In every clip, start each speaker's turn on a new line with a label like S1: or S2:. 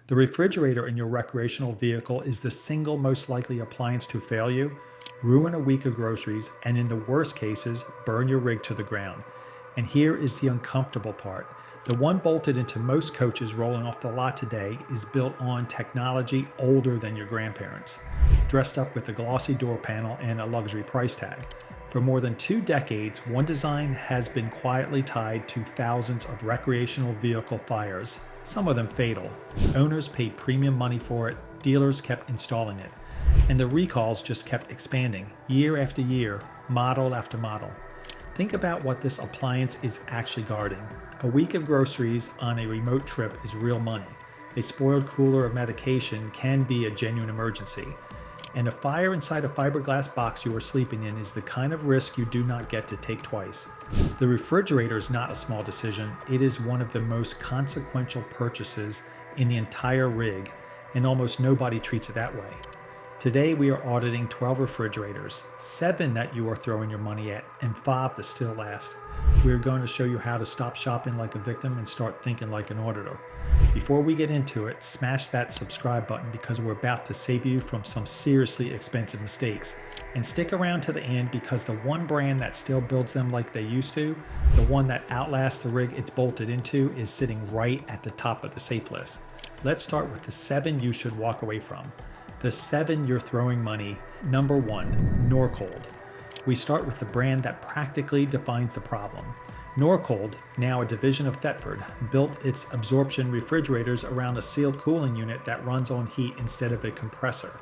S1: The refrigerator in your recreational vehicle is the single most likely appliance to fail you, ruin a week of groceries, and in the worst cases, burn your rig to the ground. And here is the uncomfortable part. The one bolted into most coaches rolling off the lot today is built on technology older than your grandparents, dressed up with a glossy door panel and a luxury price tag. For more than 2 decades, one design has been quietly tied to thousands of recreational vehicle fires, some of them fatal. Owners paid premium money for it, dealers kept installing it, and the recalls just kept expanding, year after year, model after model. Think about what this appliance is actually guarding. A week of groceries on a remote trip is real money. A spoiled cooler of medication can be a genuine emergency. And a fire inside a fiberglass box you are sleeping in is the kind of risk you do not get to take twice. The refrigerator is not a small decision. It is one of the most consequential purchases in the entire rig, and almost nobody treats it that way. Today we are auditing 12 refrigerators, 7 that you are throwing your money at, and 5 that still last. We are going to show you how to stop shopping like a victim and start thinking like an auditor. Before we get into it, smash that subscribe button because we're about to save you from some seriously expensive mistakes. And stick around to the end because the one brand that still builds them like they used to, the one that outlasts the rig it's bolted into, is sitting right at the top of the safe list. Let's start with the 7 you should walk away from. The 7 you're throwing money. Number 1, Norcold. We start with the brand that practically defines the problem. Norcold, now a division of Thetford, built its absorption refrigerators around a sealed cooling unit that runs on heat instead of a compressor.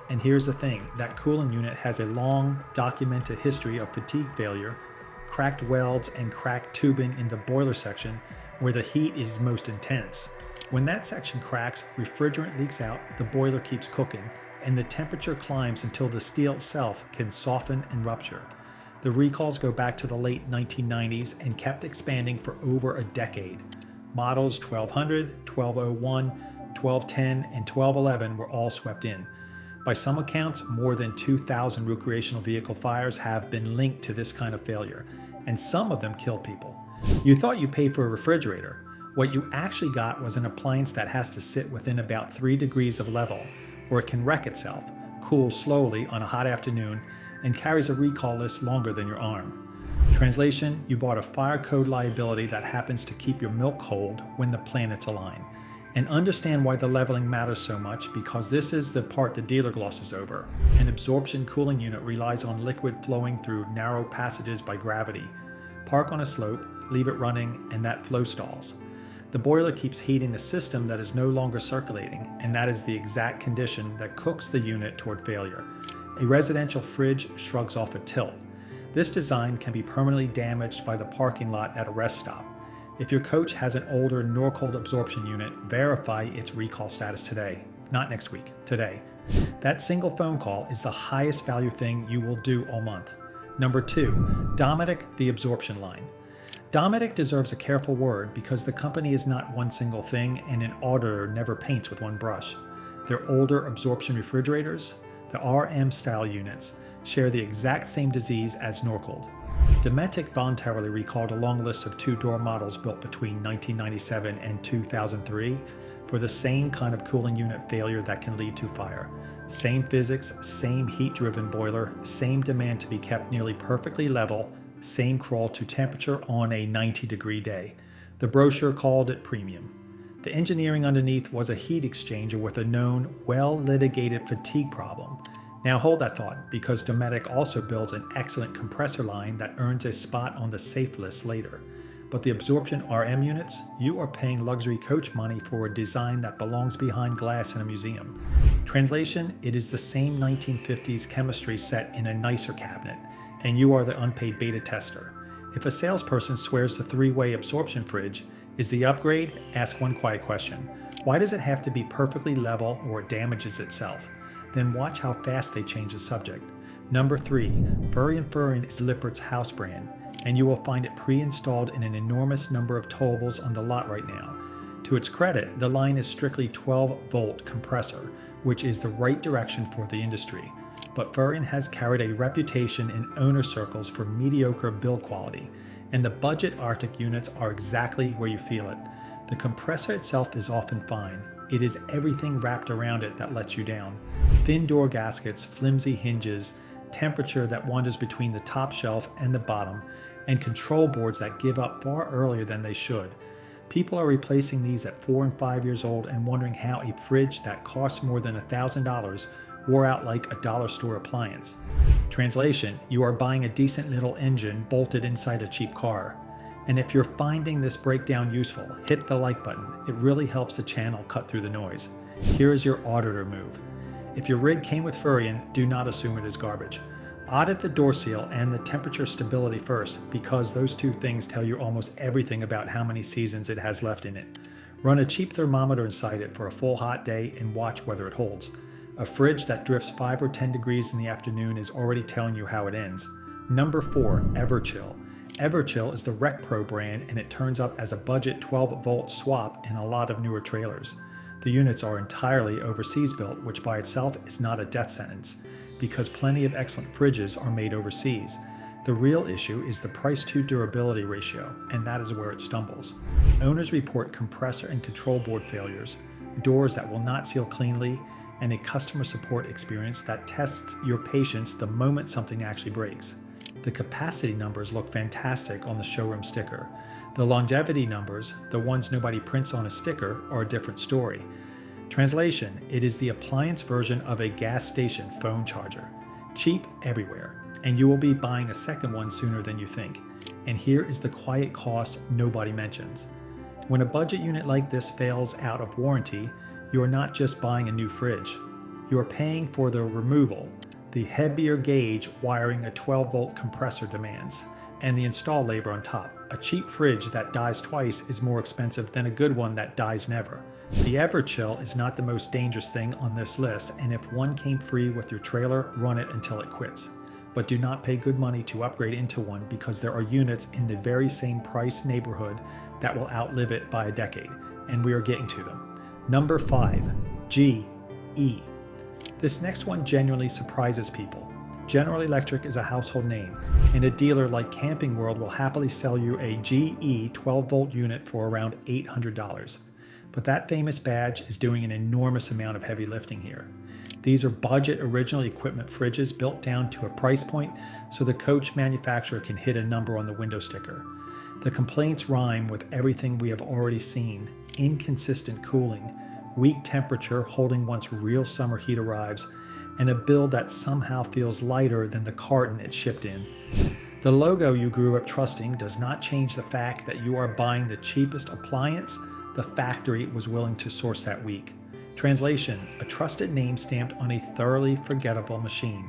S1: And here's the thing, that cooling unit has a long, documented history of fatigue failure, cracked welds, and cracked tubing in the boiler section where the heat is most intense. When that section cracks, refrigerant leaks out, the boiler keeps cooking, and the temperature climbs until the steel itself can soften and rupture. The recalls go back to the late 1990s and kept expanding for over a decade. Models 1200, 1201, 1210, and 1211 were all swept in. By some accounts, more than 2,000 recreational vehicle fires have been linked to this kind of failure, and some of them killed people. You thought you paid for a refrigerator. What you actually got was an appliance that has to sit within about 3 degrees of level, or it can wreck itself, cool slowly on a hot afternoon, and carries a recall list longer than your arm. Translation, you bought a fire code liability that happens to keep your milk cold when the planets align. And understand why the leveling matters so much, because this is the part the dealer glosses over. An absorption cooling unit relies on liquid flowing through narrow passages by gravity. Park on a slope, leave it running, and that flow stalls. The boiler keeps heating the system that is no longer circulating, and that is the exact condition that cooks the unit toward failure. A residential fridge shrugs off a tilt. This design can be permanently damaged by the parking lot at a rest stop. If your coach has an older Norcold absorption unit, verify its recall status today, not next week, today. That single phone call is the highest value thing you will do all month. Number 2, Dometic the absorption line. Dometic deserves a careful word because the company is not one single thing and an auditor never paints with one brush. Their older absorption refrigerators, the RM style units, share the exact same disease as Norcold. Dometic voluntarily recalled a long list of 2 door models built between 1997 and 2003 for the same kind of cooling unit failure that can lead to fire. Same physics, same heat-driven boiler, same demand to be kept nearly perfectly level, same crawl to temperature on a 90-degree day. The brochure called it premium. The engineering underneath was a heat exchanger with a known, well-litigated fatigue problem. Now hold that thought, because Dometic also builds an excellent compressor line that earns a spot on the safe list later. But the absorption RM units, you are paying luxury coach money for a design that belongs behind glass in a museum. Translation, it is the same 1950s chemistry set in a nicer cabinet, and you are the unpaid beta tester. If a salesperson swears the 3-way absorption fridge is the upgrade, ask one quiet question. Why does it have to be perfectly level or it damages itself? Then watch how fast they change the subject. Number 3, Furrion is Lippert's house brand, and you will find it pre-installed in an enormous number of towables on the lot right now. To its credit, the line is strictly 12-volt compressor, which is the right direction for the industry. But Furrion has carried a reputation in owner circles for mediocre build quality, and the budget Arctic units are exactly where you feel it. The compressor itself is often fine, It is everything wrapped around it that lets you down. Thin door gaskets, flimsy hinges, temperature that wanders between the top shelf and the bottom, and control boards that give up far earlier than they should. People are replacing these at 4 and 5 years old and wondering how a fridge that costs more than $1,000 wore out like a dollar store appliance. Translation, you are buying a decent little engine bolted inside a cheap car. And if you're finding this breakdown useful, hit the like button. It really helps the channel cut through the noise. Here is your auditor move. If your rig came with Furrion, do not assume it is garbage. Audit the door seal and the temperature stability first, because those two things tell you almost everything about how many seasons it has left in it. Run a cheap thermometer inside it for a full hot day and watch whether it holds. A fridge that drifts 5 or 10 degrees in the afternoon is already telling you how it ends. Number 4, Everchill. Everchill is the RecPro brand, and it turns up as a budget 12-volt swap in a lot of newer trailers. The units are entirely overseas built, which by itself is not a death sentence, because plenty of excellent fridges are made overseas. The real issue is the price-to-durability ratio, and that is where it stumbles. Owners report compressor and control board failures, doors that will not seal cleanly, and a customer support experience that tests your patience the moment something actually breaks. The capacity numbers look fantastic on the showroom sticker. The longevity numbers, the ones nobody prints on a sticker, are a different story. Translation, it is the appliance version of a gas station phone charger. Cheap everywhere, and you will be buying a second one sooner than you think. And here is the quiet cost nobody mentions. When a budget unit like this fails out of warranty, you are not just buying a new fridge. You are paying for the removal, the heavier gauge wiring a 12-volt compressor demands, and the install labor on top. A cheap fridge that dies twice is more expensive than a good one that dies never. The Everchill is not the most dangerous thing on this list, and if one came free with your trailer, run it until it quits. But do not pay good money to upgrade into one, because there are units in the very same price neighborhood that will outlive it by a decade, and we are getting to them. Number 5, GE. This next one genuinely surprises people. General Electric is a household name, and a dealer like Camping World will happily sell you a GE 12-volt unit for around $800. But that famous badge is doing an enormous amount of heavy lifting here. These are budget original equipment fridges built down to a price point so the coach manufacturer can hit a number on the window sticker. The complaints rhyme with everything we have already seen: inconsistent cooling, weak temperature holding once real summer heat arrives, and a build that somehow feels lighter than the carton it shipped in. The logo you grew up trusting does not change the fact that you are buying the cheapest appliance the factory was willing to source that week. Translation, a trusted name stamped on a thoroughly forgettable machine.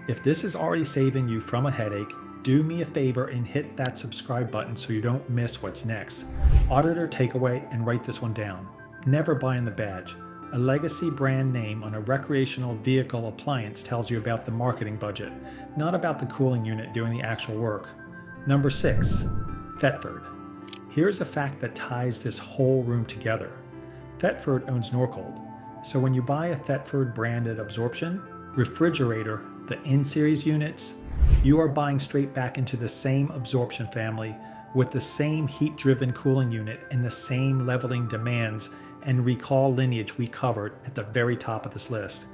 S1: If this is already saving you from a headache, do me a favor and hit that subscribe button so you don't miss what's next. Auditor takeaway, and write this one down. Never buy in the badge. A legacy brand name on a recreational vehicle appliance tells you about the marketing budget, not about the cooling unit doing the actual work. Number 6, Thetford. Here's a fact that ties this whole room together. Thetford owns Norcold, so when you buy a Thetford branded absorption refrigerator, the N-series units, you are buying straight back into the same absorption family with the same heat-driven cooling unit and the same leveling demands and recall lineage we covered at the very top of this list.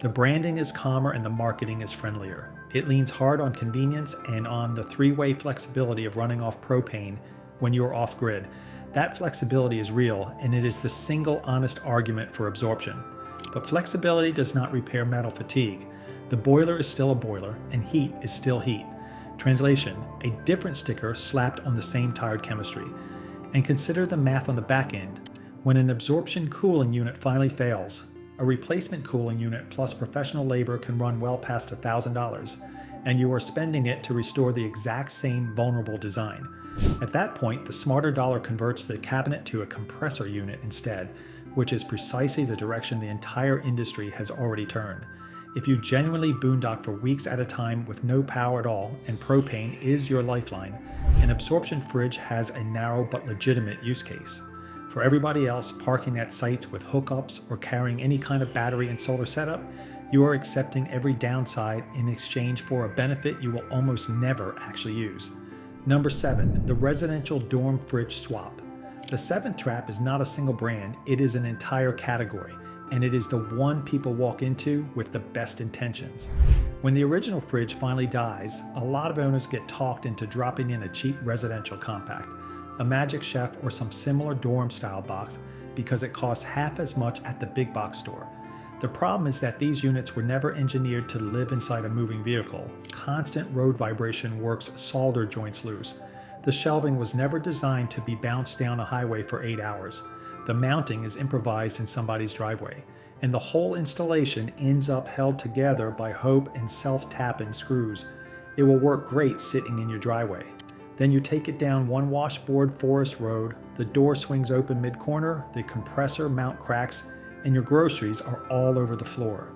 S1: The branding is calmer and the marketing is friendlier. It leans hard on convenience and on the three-way flexibility of running off propane when you are off-grid. That flexibility is real, and it is the single honest argument for absorption. But flexibility does not repair metal fatigue. The boiler is still a boiler, and heat is still heat. Translation, a different sticker slapped on the same tired chemistry. And consider the math on the back end. When an absorption cooling unit finally fails, a replacement cooling unit plus professional labor can run well past $1,000, and you are spending it to restore the exact same vulnerable design. At that point, the smarter dollar converts the cabinet to a compressor unit instead, which is precisely the direction the entire industry has already turned. If you genuinely boondock for weeks at a time with no power at all, and propane is your lifeline, an absorption fridge has a narrow but legitimate use case. For everybody else parking at sites with hookups or carrying any kind of battery and solar setup, you are accepting every downside in exchange for a benefit you will almost never actually use. Number 7, the residential dorm fridge swap. The seventh trap is not a single brand, it is an entire category, and it is the one people walk into with the best intentions. When the original fridge finally dies, a lot of owners get talked into dropping in a cheap residential compact, a Magic Chef or some similar dorm style box because it costs half as much at the big box store. The problem is that these units were never engineered to live inside a moving vehicle. Constant road vibration works solder joints loose. The shelving was never designed to be bounced down a highway for 8 hours. The mounting is improvised in somebody's driveway, and the whole installation ends up held together by hope and self-tapping screws. It will work great sitting in your driveway. Then you take it down one washboard forest road, the door swings open mid-corner, the compressor mount cracks, and your groceries are all over the floor.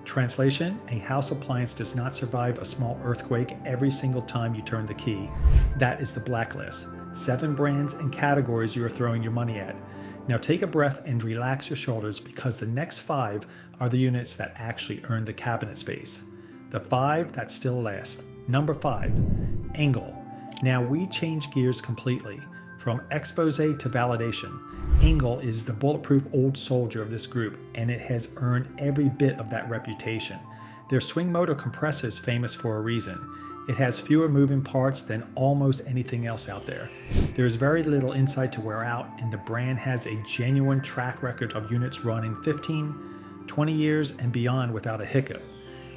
S1: Translation: a house appliance does not survive a small earthquake every single time you turn the key. That is the blacklist. 7 brands and categories you are throwing your money at. Now take a breath and relax your shoulders because the next 5 are the units that actually earn the cabinet space. The 5 that still last. Number 5, Engel. Now we change gears completely. From expose to validation, Engel is the bulletproof old soldier of this group, and it has earned every bit of that reputation. Their swing motor compressor is famous for a reason. It has fewer moving parts than almost anything else out there. There is very little inside to wear out, and the brand has a genuine track record of units running 15, 20 years and beyond without a hiccup.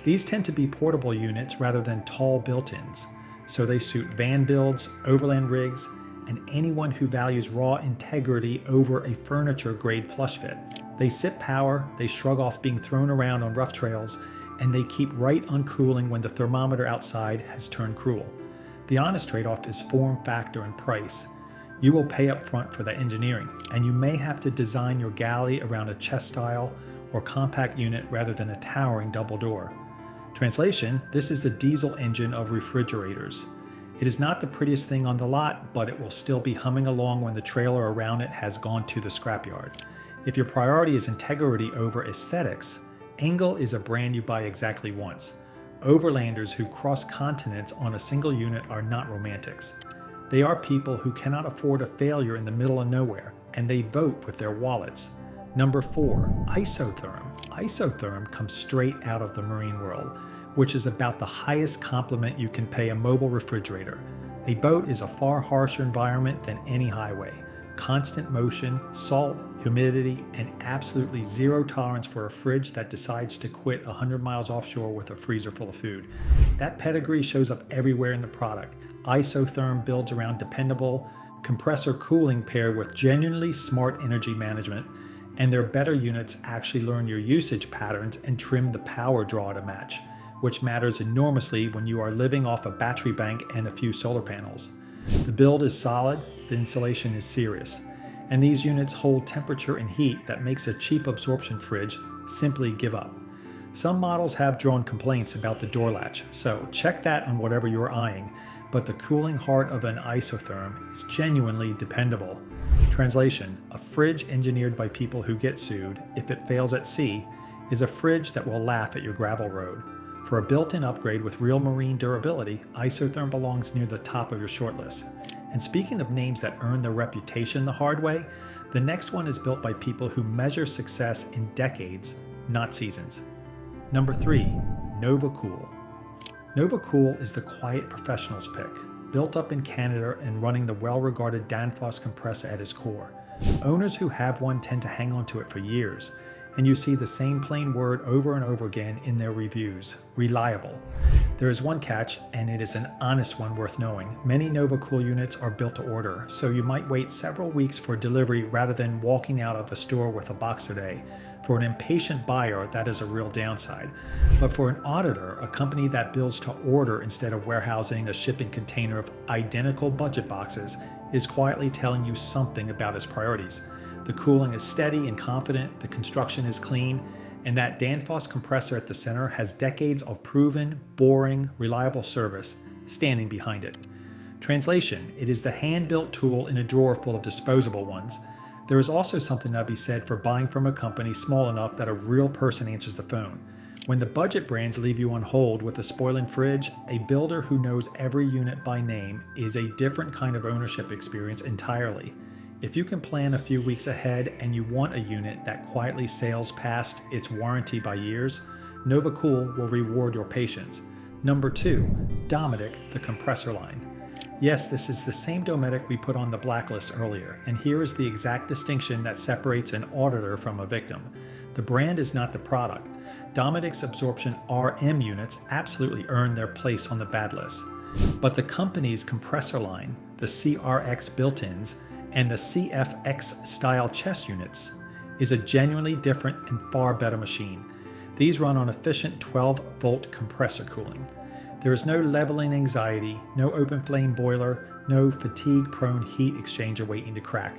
S1: These tend to be portable units rather than tall built-ins, so they suit van builds, overland rigs, and anyone who values raw integrity over a furniture-grade flush fit. They sip power, they shrug off being thrown around on rough trails, and they keep right on cooling when the thermometer outside has turned cruel. The honest trade-off is form factor and price. You will pay up front for the engineering, and you may have to design your galley around a chest style or compact unit rather than a towering double door. Translation: this is the diesel engine of refrigerators. It is not the prettiest thing on the lot, but it will still be humming along when the trailer around it has gone to the scrapyard. If your priority is integrity over aesthetics, Engel is a brand you buy exactly once. Overlanders who cross continents on a single unit are not romantics. They are people who cannot afford a failure in the middle of nowhere, and they vote with their wallets. Number 4, isotherm. Isotherm comes straight out of the marine world, which is about the highest compliment you can pay a mobile refrigerator. A boat is a far harsher environment than any highway. Constant motion, salt, humidity, and absolutely zero tolerance for a fridge that decides to quit 100 miles offshore with a freezer full of food. That pedigree shows up everywhere in the product. Isotherm builds around dependable compressor cooling paired with genuinely smart energy management, and their better units actually learn your usage patterns and trim the power draw to match, which matters enormously when you are living off a battery bank and a few solar panels. The build is solid, the insulation is serious, and these units hold temperature and heat that makes a cheap absorption fridge simply give up. Some models have drawn complaints about the door latch, so check that on whatever you're eyeing, but the cooling heart of an isotherm is genuinely dependable. Translation: a fridge engineered by people who get sued, if it fails at sea, is a fridge that will laugh at your gravel road. For a built-in upgrade with real marine durability, isotherm belongs near the top of your shortlist. And speaking of names that earn their reputation the hard way, the next one is built by people who measure success in decades, not seasons. Number 3, NovaCool. NovaCool is the quiet professional's pick, built up in Canada and running the well-regarded Danfoss compressor at its core. Owners who have one tend to hang on to it for years, and you see the same plain word over and over again in their reviews: reliable. There is one catch, and it is an honest one worth knowing. Many NovaCool units are built to order, so you might wait several weeks for delivery rather than walking out of a store with a box today. For an impatient buyer, that is a real downside. But for an auditor, a company that builds to order instead of warehousing a shipping container of identical budget boxes, is quietly telling you something about its priorities. The cooling is steady and confident, the construction is clean, and that Danfoss compressor at the center has decades of proven, boring, reliable service standing behind it. Translation: it is the hand-built tool in a drawer full of disposable ones. There is also something to be said for buying from a company small enough that a real person answers the phone. When the budget brands leave you on hold with a spoiling fridge, a builder who knows every unit by name is a different kind of ownership experience entirely. If you can plan a few weeks ahead and you want a unit that quietly sails past its warranty by years, NovaCool will reward your patience. Number 2, Dometic, the compressor line. Yes, this is the same Dometic we put on the blacklist earlier, and here is the exact distinction that separates an auditor from a victim. The brand is not the product. Dometic's absorption RM units absolutely earn their place on the bad list. But the company's compressor line, the CRX built-ins, and the CFX style chest units, is a genuinely different and far better machine. These run on efficient 12-volt compressor cooling. There is no leveling anxiety, no open flame boiler, no fatigue-prone heat exchanger waiting to crack.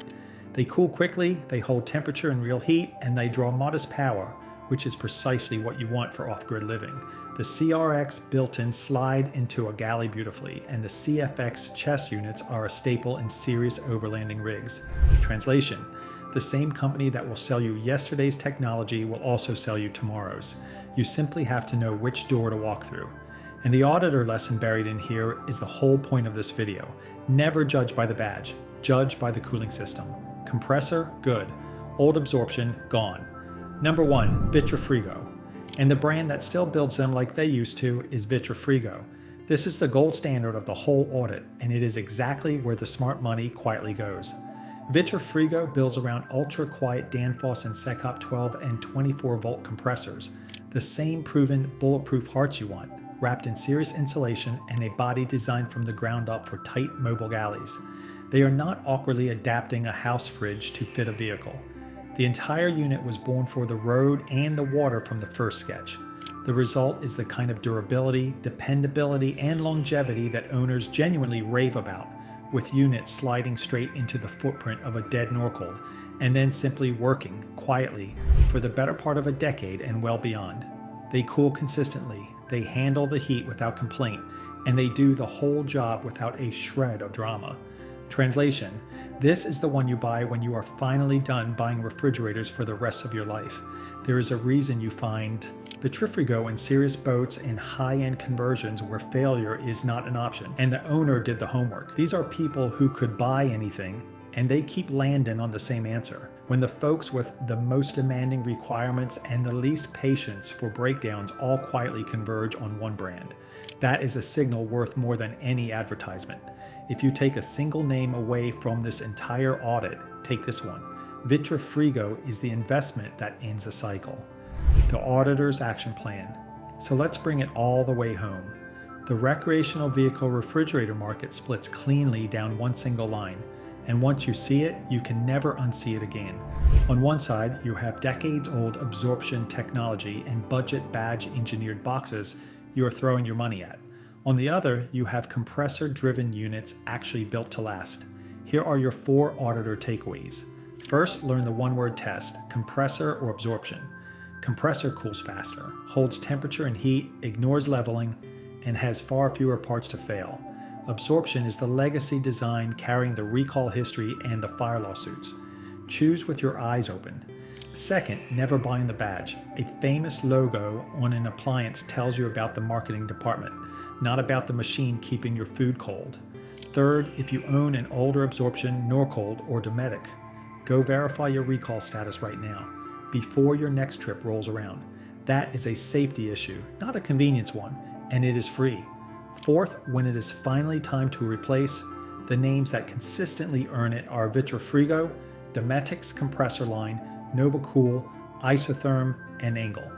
S1: They cool quickly, they hold temperature and real heat, and they draw modest power, which is precisely what you want for off-grid living. The CRX built-ins slide into a galley beautifully, and the CFX chest units are a staple in serious overlanding rigs. Translation: the same company that will sell you yesterday's technology will also sell you tomorrow's. You simply have to know which door to walk through. And the auditor lesson buried in here is the whole point of this video. Never judge by the badge, judge by the cooling system. Compressor, good. Old absorption, gone. Number 1, Vitrifrigo. And the brand that still builds them like they used to is Vitrifrigo. This is the gold standard of the whole audit, and it is exactly where the smart money quietly goes. Vitrifrigo builds around ultra-quiet Danfoss and Secop 12 and 24-volt compressors, the same proven bulletproof hearts you want, wrapped in serious insulation and a body designed from the ground up for tight mobile galleys. They are not awkwardly adapting a house fridge to fit a vehicle. The entire unit was born for the road and the water from the first sketch. The result is the kind of durability, dependability, and longevity that owners genuinely rave about, with units sliding straight into the footprint of a dead Norcold, and then simply working quietly for the better part of a decade and well beyond. They cool consistently, they handle the heat without complaint, and they do the whole job without a shred of drama. Translation: this is the one you buy when you are finally done buying refrigerators for the rest of your life. There is a reason you find Vitrifrigo in serious boats and high-end conversions where failure is not an option, and the owner did the homework. These are people who could buy anything, and they keep landing on the same answer. When the folks with the most demanding requirements and the least patience for breakdowns all quietly converge on one brand, that is a signal worth more than any advertisement. If you take a single name away from this entire audit, take this one. Vitrifrigo is the investment that ends a cycle. The auditor's action plan. So let's bring it all the way home. The recreational vehicle refrigerator market splits cleanly down one single line, and once you see it, you can never unsee it again. On one side, you have decades-old absorption technology and budget badge-engineered boxes you are throwing your money at. On the other, you have compressor-driven units actually built to last. Here are your 4 auditor takeaways. First, learn the one-word test: compressor or absorption. Compressor cools faster, holds temperature and heat, ignores leveling, and has far fewer parts to fail. Absorption is the legacy design carrying the recall history and the fire lawsuits. Choose with your eyes open. Second, never buy in the badge. A famous logo on an appliance tells you about the marketing department, not about the machine keeping your food cold. Third, if you own an older absorption, Norcold, or Dometic, go verify your recall status right now, before your next trip rolls around. That is a safety issue, not a convenience one, and it is free. Fourth, when it is finally time to replace, the names that consistently earn it are Vitrifrigo, Dometic's compressor line, NovaCool, Isotherm, and Engel.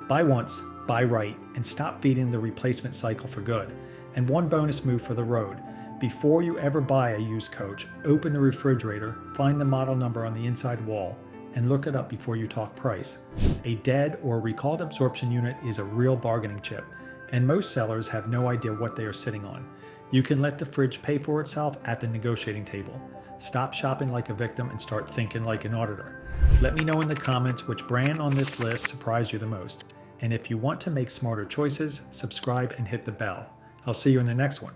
S1: Buy once, buy right, and stop feeding the replacement cycle for good. And one bonus move for the road. Before you ever buy a used coach, open the refrigerator, find the model number on the inside wall, and look it up before you talk price. A dead or recalled absorption unit is a real bargaining chip, and most sellers have no idea what they are sitting on. You can let the fridge pay for itself at the negotiating table. Stop shopping like a victim and start thinking like an auditor. Let me know in the comments which brand on this list surprised you the most. And if you want to make smarter choices, subscribe and hit the bell. I'll see you in the next one.